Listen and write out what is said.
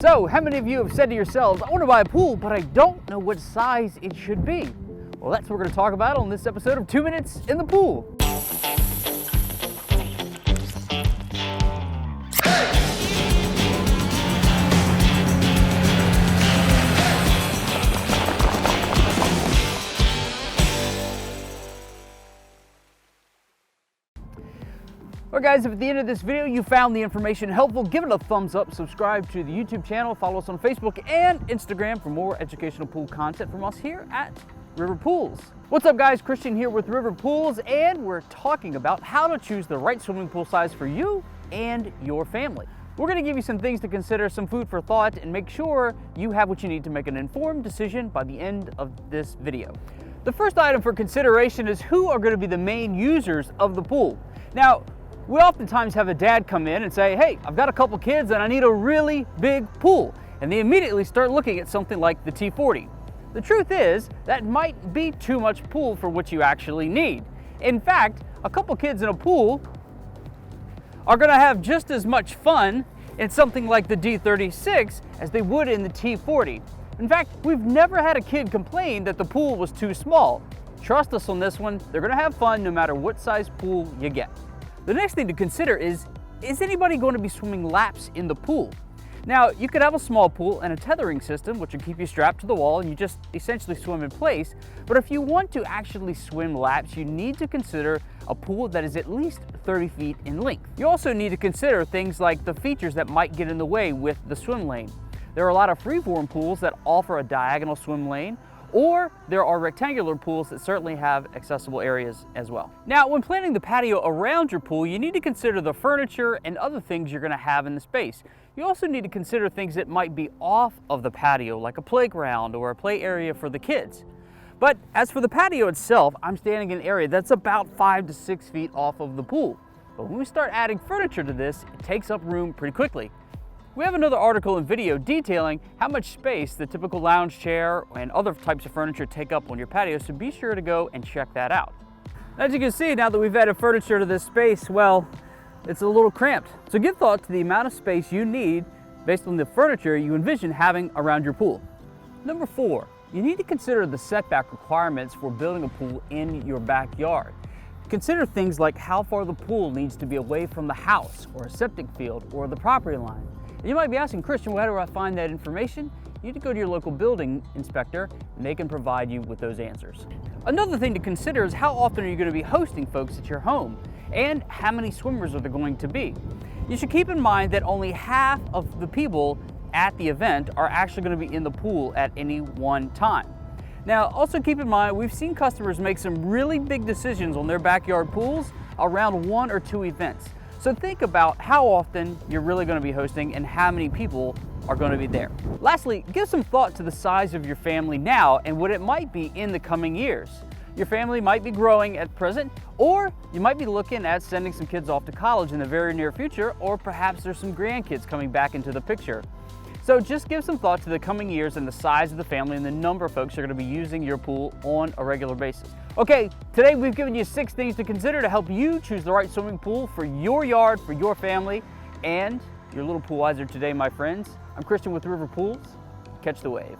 So, how many of you have said to yourselves, I want to buy a pool, but I don't know what size it should be? Well, that's what we're going to talk about on this episode of 2 Minutes in the Pool. Well guys, if at the end of this video you found the information helpful, give it a thumbs up, subscribe to the YouTube channel, follow us on Facebook and Instagram for more educational pool content from us here at River Pools. What's up guys, Christian here with River Pools, and we're talking about how to choose the right swimming pool size for you and your family. We're going to give you some things to consider, some food for thought, and make sure you have what you need to make an informed decision by the end of this video. The first item for consideration is who are going to be the main users of the pool. Now, we oftentimes have a dad come in and say, hey, I've got a couple kids and I need a really big pool. And they immediately start looking at something like the T40. The truth is, that might be too much pool for what you actually need. In fact, a couple kids in a pool are gonna have just as much fun in something like the D36 as they would in the T40. In fact, we've never had a kid complain that the pool was too small. Trust us on this one, they're gonna have fun no matter what size pool you get. The next thing to consider is anybody going to be swimming laps in the pool? Now, you could have a small pool and a tethering system, which will keep you strapped to the wall and you just essentially swim in place. But if you want to actually swim laps, you need to consider a pool that is at least 30 feet in length. You also need to consider things like the features that might get in the way with the swim lane. There are a lot of freeform pools that offer a diagonal swim lane, or there are rectangular pools that certainly have accessible areas as well. Now, when planning the patio around your pool, you need to consider the furniture and other things you're going to have in the space. You also need to consider things that might be off of the patio, like a playground or a play area for the kids. But as for the patio itself, I'm standing in an area that's about 5 to 6 feet off of the pool. But when we start adding furniture to this, it takes up room pretty quickly. We have another article and video detailing how much space the typical lounge chair and other types of furniture take up on your patio, so be sure to go and check that out. As you can see, now that we've added furniture to this space, well, it's a little cramped. So give thought to the amount of space you need based on the furniture you envision having around your pool. Number 4, you need to consider the setback requirements for building a pool in your backyard. Consider things like how far the pool needs to be away from the house or a septic field or the property line. You might be asking, Christian, where do I find that information? You need to go to your local building inspector and they can provide you with those answers. Another thing to consider is how often are you going to be hosting folks at your home and how many swimmers are there going to be. You should keep in mind that only half of the people at the event are actually going to be in the pool at any one time. Now, also keep in mind, we've seen customers make some really big decisions on their backyard pools around 1 or 2 events. So think about how often you're really going to be hosting and how many people are going to be there. Lastly, give some thought to the size of your family now and what it might be in the coming years. Your family might be growing at present, or you might be looking at sending some kids off to college in the very near future, or perhaps there's some grandkids coming back into the picture. So just give some thought to the coming years and the size of the family and the number of folks who are going to be using your pool on a regular basis. Okay, today we've given you 6 things to consider to help you choose the right swimming pool for your yard, for your family, and your little pool wiser today, my friends. I'm Christian with River Pools. Catch the wave.